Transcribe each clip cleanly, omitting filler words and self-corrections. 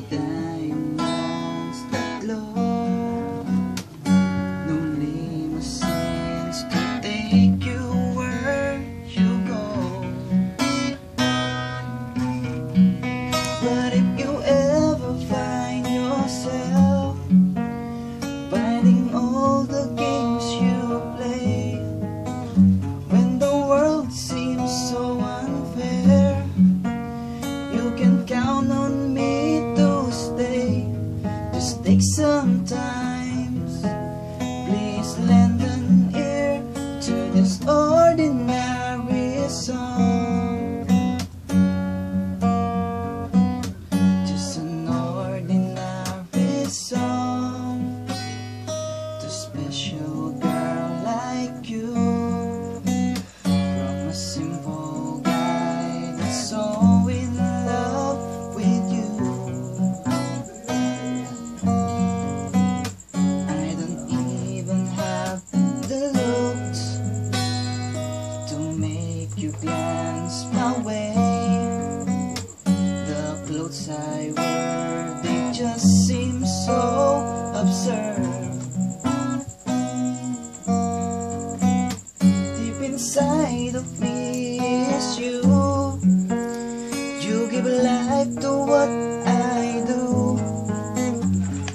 tayong mas tatlo. No limousines to take you where you go. But if you ever find yourself finding all the games you play, when the world seems so unfair, you can count on me to stay. Just take some time, please lend an ear to this ordinary song. Just an ordinary song to a special girl like you, from a simple guy that's so in love with you. I don't even have the looks to make you glance my way. The clothes I wear, they just seem so absurd. Deep inside of me is you. You give life to what I do.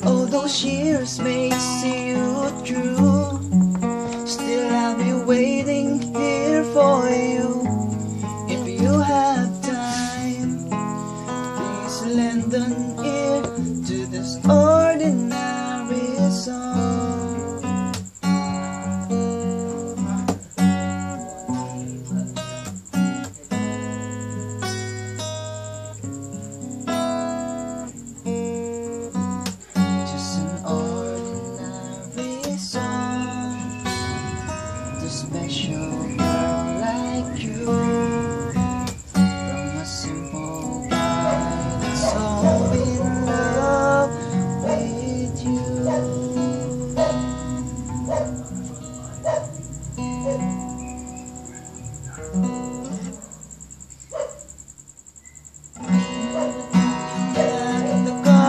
All those years may see you through, still I'll be waiting here for you. If you have time, please lend an ear to this ordinary song. Just an ordinary song to a special girl like you, from a simple guy that's so in love with you. Nakita ko,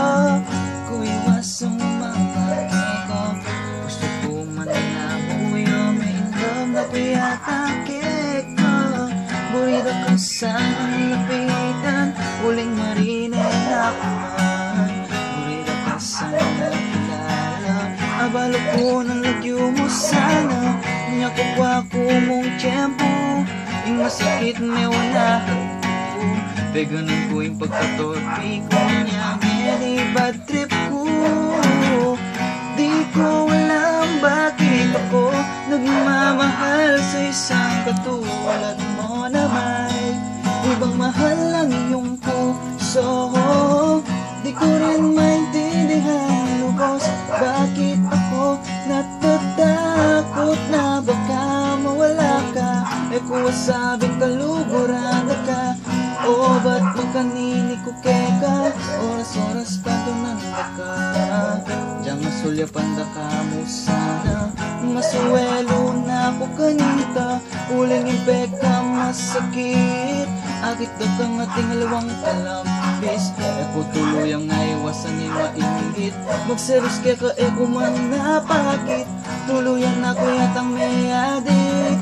kung iwasang mamaki ko, gusto ko man na buyo, may love na kuyatake ko. Burida ka sanang lapitan, huling marinig ako man. Burida ka sanang nakilala, abalo ko ng lagyo mo sana. Nyakukwa ko mong tiyempo, yung masakit may wala ko. Peganan ko yung pagkatorpi ko niya, di bad trip ko. Di ko alam bakit ako nagmamahal sa isang katulad mo na may ibang mahal ang iyong puso. Di ko rin maintindihan, lubos, bakit ako natatakot na baka mawala ka. E kung sabing kaluguran ka, o ba't magkanini ko keka, oras-oras pa tumanda ka. Diyang masulyapan da ka mo sana, masuwelo na ako kanita. Uling impeka masakit, agit da kang ating alawang kalambis. Eko tuluyang naiwasan ni mainit, magseros keka eko man napakit. Tuluyan ako yatang may adik,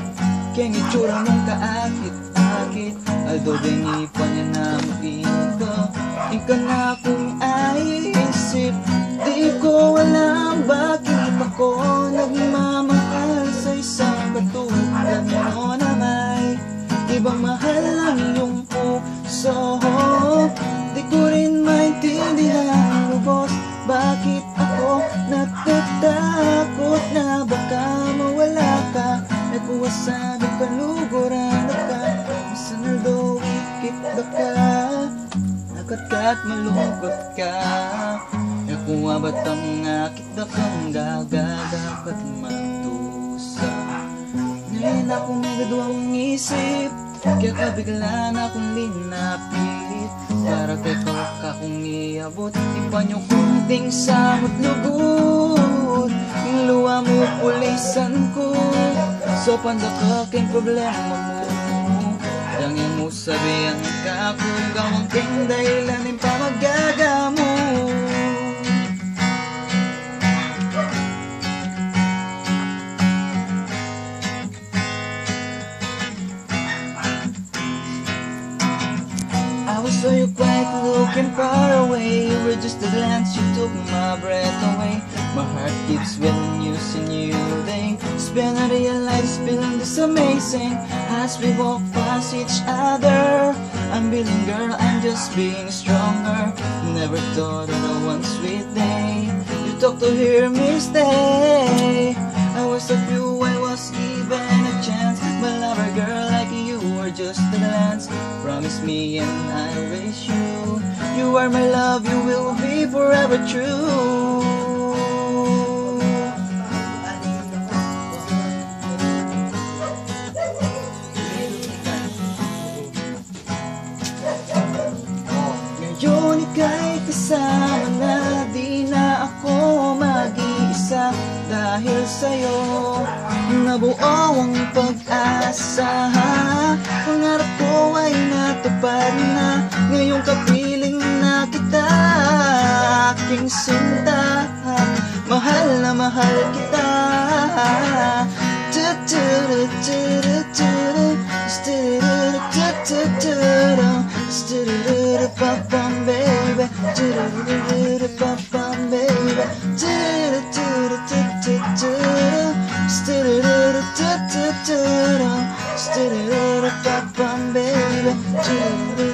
kaya itsura mong kaakit-akit. Aldo din ipa niya na mag-ika, ika na akong aisip. Di ko alam bakit ako nagmamahal sa isang katulad mo na may ibang mahal ang iyong puso. Di ko rin maintindihan, lubos, bakit ako natatakot na baka mawala ka. E kung wasabi kaluguran ka, masanaldo ikit da ka, nagkat malungkot ka. E kung wabat ang akit da kang gagadakat magdusa. Ngayon ako may gadwang isip, kaya kabigla na akong linapit. Para kay kakakong iabot, ipanyo kunting samot lugod. Yung luwa mo pulisan ko, so panda ka kayong problema mo. Yang mo sabihan ka kung gawang kang dahilan ng pamagagamu. the glance, you took my breath away. My heart keeps when you see new day. Spin I realize feeling this amazing as we walk past each other. I'm feeling, girl, I'm just being stronger. Never thought of a one sweet day you talk to hear me stay. I was a few, I was given a chance. My lover, girl, like you were just a glance. Promise me and I wish you, you are my love, you will be forever true. Ngayon ika'y kasama na, di na ako mag-iisa. Dahil sa'yo nabuo ang pag-asa. Pangarap ko ay natupad na, ngayong kapiling na kita, aking sinta. Mahal na mahal kita. Pam baby, pam baby, pam baby.